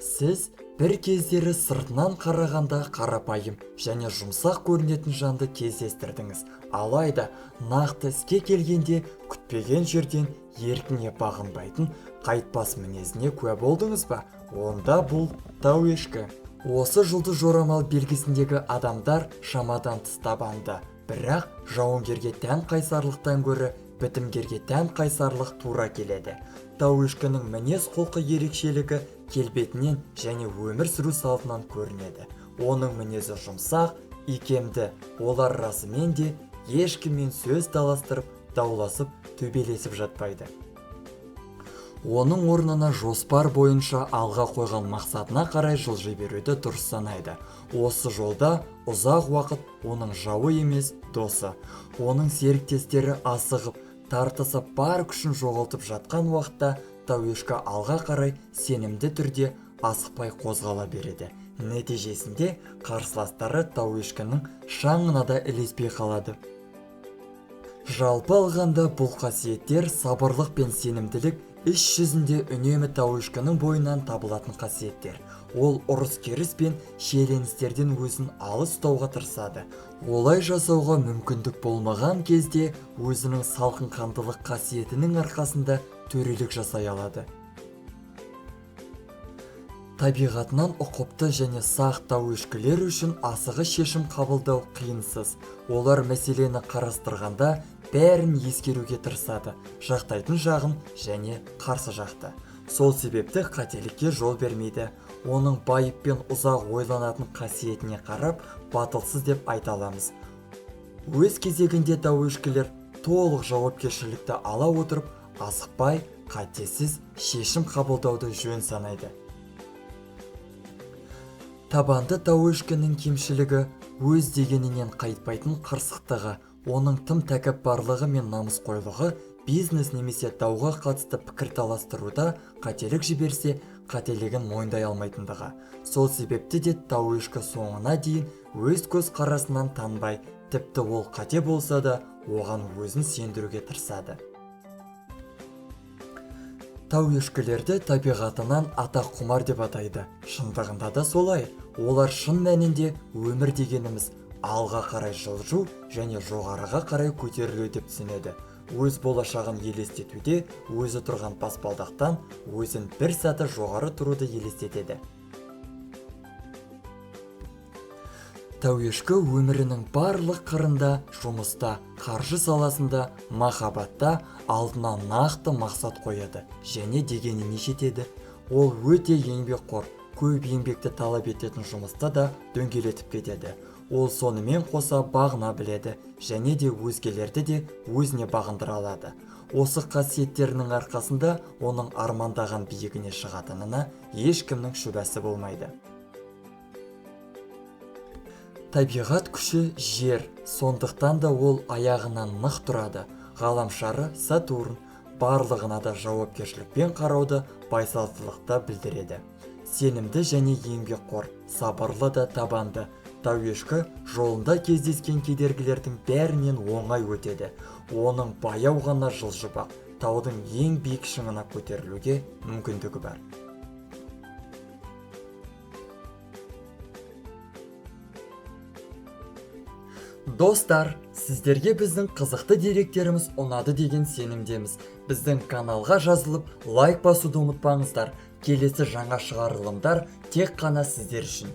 Сіз бір кездері сыртынан қарағанда қарапайым және жұмсақ көрінетін жанды кездестірдіңіз. Алайда нақты іске келгенде күтпеген жерден еркіне бағынбайтын қайтпас мінезіне куә болдыңыз ба? Онда бұл тауешкі. Осы жұлдыз жорамал белгісіндегі адамдар шамадан тыс табанды, бірақ жауынгерге тән қайсарлықтан гөрі бітімгерге тән қайсарлық тура келеді. Тауешкінің мінез құлқы ерекшелігі келбетінен және өмір сүру салтынан көрінеді. Оның мінезі жұмсақ, икемді, олар расымен де ешкіммен сөз таластырып, дауласып, төбелесіп жатпайды. Оның орнына жоспар бойынша алға қойған мақсатына қарай жылжи беруді дұрыс санайды. Осы жолда ұзақ уақыт оның жауы емес, досы. Оның серіктестері асығып, тартысып бар күшін жоғалтып жатқан уақытта тауешкі алға қарай сенімді түрде асықпай қозғала береді. Нәтижесінде қарсыластары тауешкінің шаңына да ілеспей қалады. Жалпы алғанда бұл қасиеттер сабырлық пен сенімділік іс жүзінде үнемі тауешкінің бойынан табылатын қасиеттер. Ол ұрыс-керіс пен шиеленістерден өзін алыс ұстауға тырысады. Олай жасауға мүмкіндік болмаған кезде өзінің салқынқандылық қасиетінің арқасында төрелік жасай алады. Табиғатынан ұқыпты және сақ тауешкілер үшін асығы шешім қабылдау қиынсыз. Олар мәселені қарастырғанда бәрін ескеруге тырысады, жақтайтын жағын және қарсы жақты. Сол себепті қателікке жол бермейді. Оның байып пен ұзақ ойланатын қасиетіне қарап, батылсыз деп айта аламыз. Өз кезегінде тауешкілер толық жауапкершілікті ала отырып, асықпай, қатесіз шешім қабылдауды жөн санайды. Табанды тауешкінің кемшілігі өз дегенінен қайтпайтын қырсықтығы, оның тым тәкаппарлығы мен намысқойлығы бизнес немесе дауға қатысты пікір таластыруда қателік жіберсе, қателігін мойындай алмайтындығы. Сол себепті де тауешкі соңына дейін өз көз қарасынан танбай, тіпті ол қате болса да, оған өзін сендіруге тырысады. Тауешкілерді табиғатынан атақ құмар деп атайды. Шындығында да солай. Олар шын мәнінде өмір дегеніміз алға қарай жылжу және жоғарыға қарай көтерілу деп түсінеді. Өз болашағын елестетуде өзі тұрған баспалдақтан өзін бір саты жоғары тұруды елестетеді. Тауешкі өмірінің барлық қырында, жұмыста, қаржы саласында, махаббатта алдына нақты мақсат қояды және дегеніне жетеді. Ол өте еңбекқор, көп еңбекті талап ететін жұмыста да дөңгелетіп кетеді. Ол сонымен қоса бағына біледі және де өзгелерді де өзіне бағындыра алады. Осы қасиеттерінің арқасында оның армандаған биігіне шығатынына ешкімнің шүбәсі болмайды. Табиғат күші жер, сондықтан да ол аяғынан нық тұрады. Ғаламшары Сатурн барлығына да жауапкершілікпен қарауды байсалдылықта білдіреді. Сенімді және еңбекқор, сабырлы да табанды. Тауешкі жолында кездескен кедергілердің бәрінен оңай өтеді. Оның баяу ғана жылжып-ақ таудың ең биік шыңына көтерілуге мүмкіндігі бар. Достар, сіздерге біздің қызықты деректеріміз ұнады деген сенімдеміз. Біздің каналға жазылып, лайк басуды ұмытпаңыздар. Келесі жаңа шығарылымдар тек қана сіздер үшін.